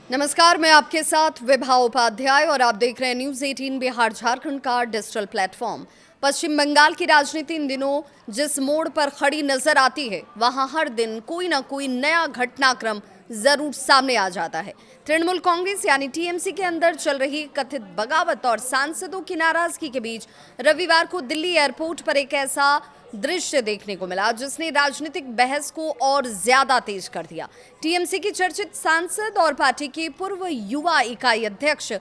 नमस्कार, मैं आपके साथ विभा उपाध्याय और आप देख रहे हैं न्यूज़ 18 बिहार झारखंड का डिजिटल प्लेटफॉर्म। पश्चिम बंगाल की राजनीति इन दिनों जिस मोड़ पर खड़ी नजर आती है, वहां हर दिन कोई ना कोई नया घटनाक्रम जरूर सामने आ जाता है। तृणमूल कांग्रेस यानी टीएमसी के अंदर चल रही कथित बगावत और सांसदों की नाराजगी के बीच रविवार को दिल्ली एयरपोर्ट पर एक ऐसा दृश्य देखने को मिला जिसने राजनीतिक बहस को और ज्यादा तेज कर दिया। टीएमसी की चर्चित सांसद और पार्टी की पूर्व युवा इकाई अध्यक्ष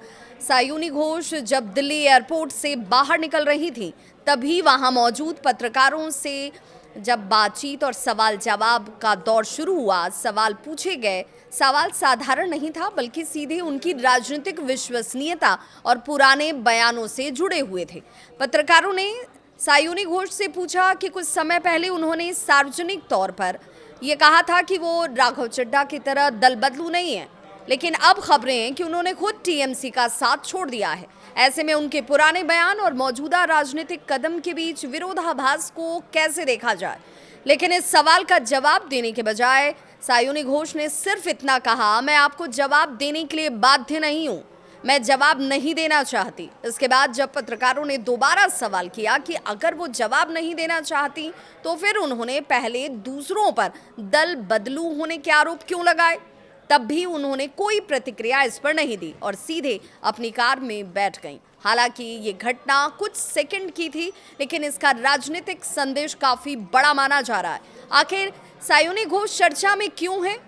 सायुनी घोष जब दिल्ली एयरपोर्ट से बाहर निकल रही थी, तभी वहां मौजूद पत्रकारों से जब बातचीत और सवाल जवाब का दौर शुरू हुआ। सवाल पूछे गए। सवाल साधारण नहीं था, बल्कि सीधे उनकी राजनीतिक विश्वसनीयता और पुराने बयानों से जुड़े हुए थे। पत्रकारों ने सायुनी घोष से पूछा कि कुछ समय पहले उन्होंने सार्वजनिक तौर पर यह कहा था कि वो राघव चड्ढा की तरह दल बदलू नहीं है, लेकिन अब खबरें हैं कि उन्होंने खुद टीएमसी का साथ छोड़ दिया है। ऐसे में उनके पुराने बयान और मौजूदा राजनीतिक कदम के बीच विरोधाभास को कैसे देखा जाए। लेकिन इस सवाल का जवाब देने के बजाय सायुनी घोष ने सिर्फ इतना कहा, मैं आपको जवाब देने के लिए बाध्य नहीं हूं, मैं जवाब नहीं देना चाहती। इसके बाद जब पत्रकारों ने दोबारा सवाल किया कि अगर वो जवाब नहीं देना चाहती, तो फिर उन्होंने पहले दूसरों पर दल बदलू होने के आरोप क्यों लगाए, तब भी उन्होंने कोई प्रतिक्रिया इस पर नहीं दी और सीधे अपनी कार में बैठ गईं। हालांकि ये घटना कुछ सेकंड की थी, लेकिन इसका राजनीतिक संदेश काफी बड़ा माना जा रहा है। आखिर सायुनी घोष चर्चा में क्यों है?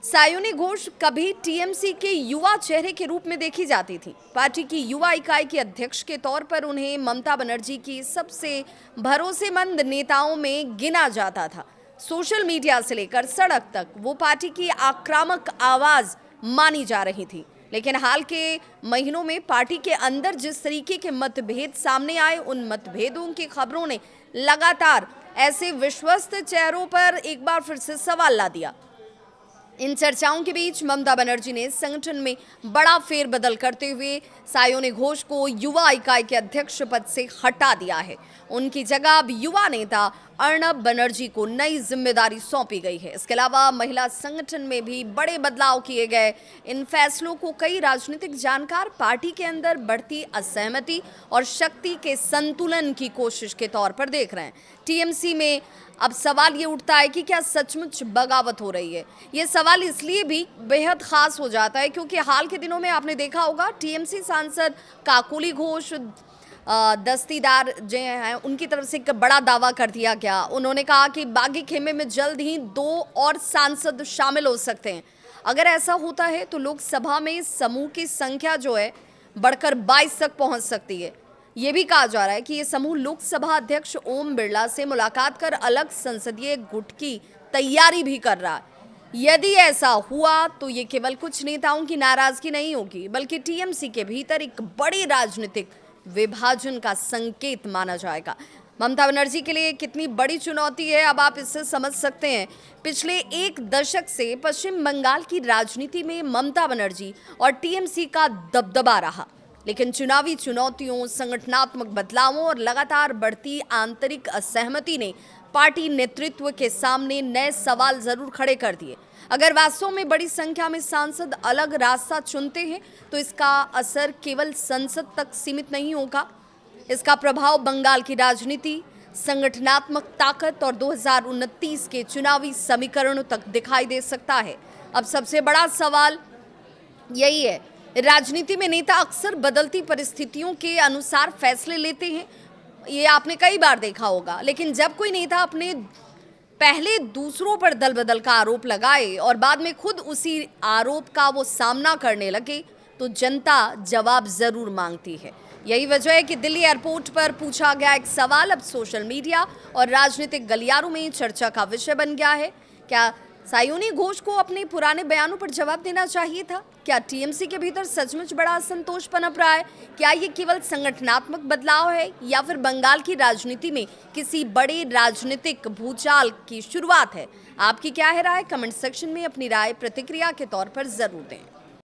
सायुनी घोष कभी टीएमसी के युवा चेहरे के रूप में देखी जाती थी। पार्टी की युवा इकाई के अध्यक्ष के तौर पर उन्हें ममता बनर्जी की सबसे भरोसेमंद नेताओं में गिना जाता था। सोशल मीडिया से लेकर सड़क तक वो पार्टी की आक्रामक आवाज मानी जा रही थी। लेकिन हाल के महीनों में पार्टी के अंदर जिस तरीके के मतभेद सामने आए, उन मतभेदों की खबरों ने लगातार ऐसे विश्वस्त चेहरों पर एक बार फिर से सवाल ला दिया। इन चर्चाओं के बीच ममता बनर्जी ने संगठन में बड़ा फेरबदल करते हुए सायुनी घोष को युवा इकाई के अध्यक्ष पद से हटा दिया है। उनकी जगह अब युवा नेता अर्नब बनर्जी को नई जिम्मेदारी सौंपी गई है। इसके अलावा महिला संगठन में भी बड़े बदलाव किए गए। इन फैसलों को कई राजनीतिक जानकार पार्टी के अंदर बढ़ती असहमति और शक्ति के संतुलन की कोशिश के तौर पर देख रहे हैं। टीएमसी में अब सवाल ये उठता है कि क्या सचमुच बगावत हो रही है। ये सवाल इसलिए भी बेहद खास हो जाता है क्योंकि हाल के दिनों में आपने देखा होगा टीएमसी सांसद काकोली घोष दस्तीदार जो हैं उनकी तरफ से एक बड़ा दावा कर दिया गया। उन्होंने कहा कि बागी खेमे में जल्द ही 2 और सांसद शामिल हो सकते हैं। अगर ऐसा होता है तो लोकसभा में समूह की संख्या जो है बढ़कर 22 तक पहुंच सकती है। ये भी कहा जा रहा है कि ये समूह लोकसभा अध्यक्ष ओम बिरला से मुलाकात कर अलग संसदीय गुट की तैयारी भी कर रहा है। यदि ऐसा हुआ तो ये केवल कुछ नेताओं की नाराजगी नहीं होगी, बल्कि टीएमसी के भीतर एक बड़ी राजनीतिक विभाजन का संकेत माना जाएगा। ममता बनर्जी के लिए कितनी बड़ी चुनौती है, अब आप इससे समझ सकते हैं। पिछले 1 दशक से पश्चिम बंगाल की राजनीति में ममता बनर्जी और टीएमसी का दबदबा रहा, लेकिन चुनावी चुनौतियों, संगठनात्मक बदलावों और लगातार बढ़ती आंतरिक असहमति ने पार्टी नेतृत्व के सामने नए सवाल जरूर खड़े कर दिए। अगर वास्तव में बड़ी संख्या में सांसद अलग रास्ता चुनते हैं तो इसका असर केवल संसद तक सीमित नहीं होगा। इसका प्रभाव बंगाल की राजनीति, संगठनात्मक ताकत और 2029 के चुनावी समीकरणों तक दिखाई दे सकता है। अब सबसे बड़ा सवाल यही है, राजनीति में नेता अक्सर बदलती परिस्थितियों के अनुसार फैसले लेते हैं। ये आपने कई बार देखा होगा। लेकिन जब कोई नेता अपने पहले दूसरों पर दल बदल का आरोप लगाए और बाद में खुद उसी आरोप का वो सामना करने लगे, तो जनता जवाब जरूर मांगती है। यही वजह है कि दिल्ली एयरपोर्ट पर पूछा गया एक सवाल अब सोशल मीडिया और राजनीतिक गलियारों में चर्चा का विषय बन गया है। क्या सायुनी घोष को अपने पुराने बयानों पर जवाब देना चाहिए था? क्या टीएमसी के भीतर सचमुच बड़ा असंतोष पनप रहा है? क्या ये केवल संगठनात्मक बदलाव है या फिर बंगाल की राजनीति में किसी बड़े राजनीतिक भूचाल की शुरुआत है? आपकी क्या है राय? कमेंट सेक्शन में अपनी राय प्रतिक्रिया के तौर पर जरूर दें।